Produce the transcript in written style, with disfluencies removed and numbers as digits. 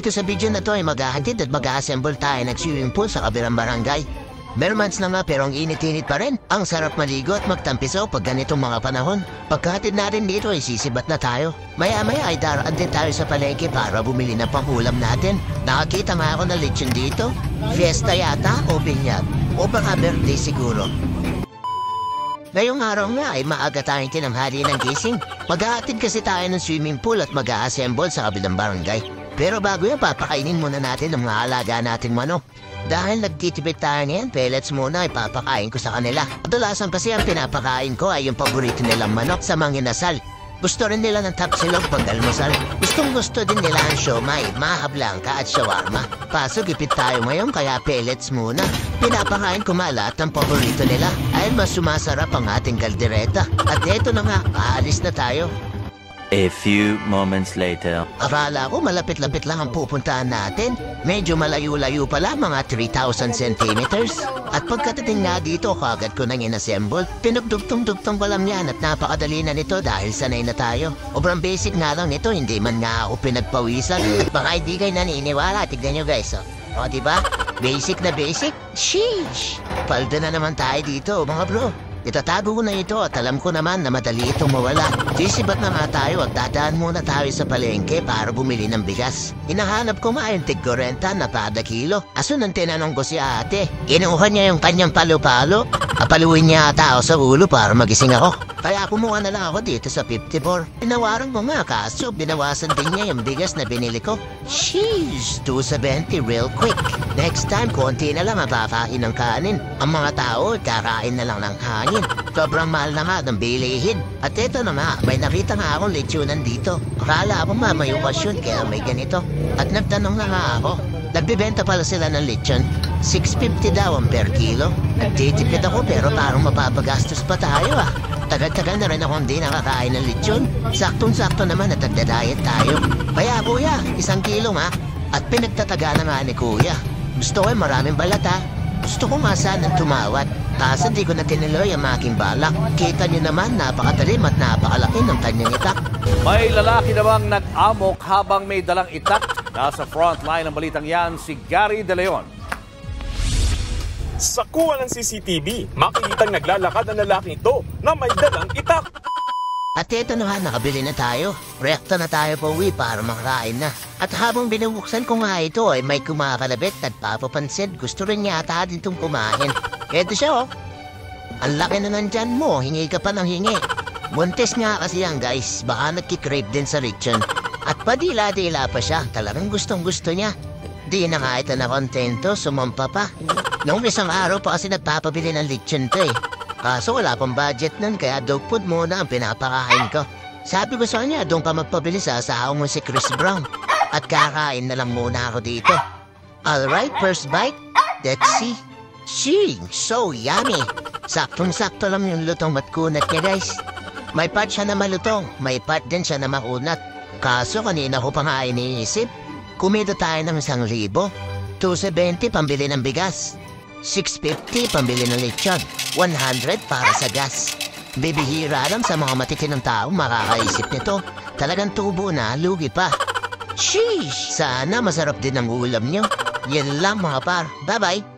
Ito sa video na to ay maghahatid at mag-assemble tayo ng swimming pool sa kabilang barangay. Mere months na nga pero ang init-init pa rin. Ang sarap maligo at magtampisaw pag ganitong mga panahon. Pagkahatid natin dito ay sisibat na tayo. Maya-maya ay daraan din tayo sa palengke para bumili ng pangulam natin. Nakakita nga ako ng lechon dito. Fiesta yata o binyag. O baka birthday siguro. Ngayong araw nga ay maaga tayong tinanghali ng gising. Maghahatid kasi tayo ng swimming pool at mag-assemble sa kabilang barangay. Pero bago yan, papakainin muna natin ang mga alaga nating manok. Dahil nagtitipid tayo ngayon, pellets muna ipapakain ko sa kanila. Kadalasan kasi ang pinapakain ko ay yung paborito nilang manok sa mga inasal. Gusto rin nila ng tapsilog pag almusal. Gusto din nila ang siomay, maha blanca at shawarma. Paso gipit tayo ngayon kaya pellets muna. Pinapakain ko lahat ng paborito nila ay mas sumasarap ang ating kaldereta. At eto na nga, aalis na tayo. A few moments later. Akala ko malapit-lapit lang ang pupuntahan natin. Medyo malayo-layo pala, mga 3,000 centimeters. At pagkatating nga dito, kagad ko nang inassemble. Pinugdugtong-dugtong ko lang yan at napakadali na nito dahil sanay na tayo. Obrang basic nga lang nito, hindi man nga ako pinagpawisan. Baka hindi kayo naniniwala, tignan nyo guys. O diba? Basic na basic? Sheesh! Palda na naman tayo dito mga bro. Itatago ko na ito at alam ko naman na madali itong mawala. Sisibat na nga tayo at dadaan muna tayo sa palengke para bumili ng bigas. Hinahanap ko nga yung tig-40 na kada kilo. Aso nang tinanong ko si ate, kinuha niya yung kanyang palo-palo. Apaluin niya ata ako sa ulo para magising ako. Kaya kumuha na lang ako dito sa 54. Tinawaran ko nga kaso binawasan din niya yung bigas na binili ko. Sheesh, 270 real quick. Next time, konti na lang ang kakain ng kanin. Ang mga tao, kakain na lang ng hangin. Sobrang mahal na nga ng bilihin. At eto na nga, may nakita nga akong lechonan dito. Akala ako may okasyon kaya may ganito. At nagtanong na nga ako. Nagbibenta pala sila ng lechon. 650 daw ang per kilo. Nagtitipid ako pero parang mapapagastos pa tayo ah. Tagal-tagal na rin ako hindi nakakain ng lechon. Saktong-sakto naman at nagda-diet tayo. Kaya kuya, 1 kilo nga. At pinagtataga na nga ni kuya. Gusto ko maraming balat ha. Gusto ko nga sanang tumawad. Kaso hindi ko na tinuloy ang aking balak. Kita niyo naman, napakatalim at napakalaki ng kanyang itak. May lalaki namang nag-amok habang may dalang itak. Nasa front line ng balitang yan si Gary De Leon. Sa kuha ng CCTV, makikitang naglalakad ang lalaking ito na may dalang itak. At eto na nga, nakabili na tayo. Rekta na tayo pa uwi para makakain na. At habang binubuksan ko nga ito ay may kumakalabit at papapansin. Gusto rin yata din itong kumain. Eto siya oh. Ang laki na nandyan mo, hingi ka pa ng hingi. Buntis nga kasi yan guys, baka nagkikrave din sa lechon. At padila-dila pa siya, talagang gustong-gusto niya. Di na nga ito na kontento, sumampa pa. Noong isang araw pa kasi nagpapabili ng lechon to eh. Kaso wala pang budget nun kaya dog food muna ang pinapakain ko. Sabi ko sa kanya, doon ka magpabili sa asawa mo si Chris Brown. At kakain na lang muna ako dito. Alright, first bite. Let's see. Shing, so yummy. Saktong-sakto lang yung lutong at kunat niya guys. May part siya na malutong, may part din siya na makunat. Kaso kanina ko pa nga iniisip. Kumita tayo ng 1,000. 270 pambili ng bigas. 650 pambili ng lechon. 100 para sa gas. Bibihira lang sa mga matitinong tao makakaisip nito. Talagang tubo na, lugi pa. Sheesh! Sana masarap din ang ulam nyo. Yan lang mga par. Bye-bye!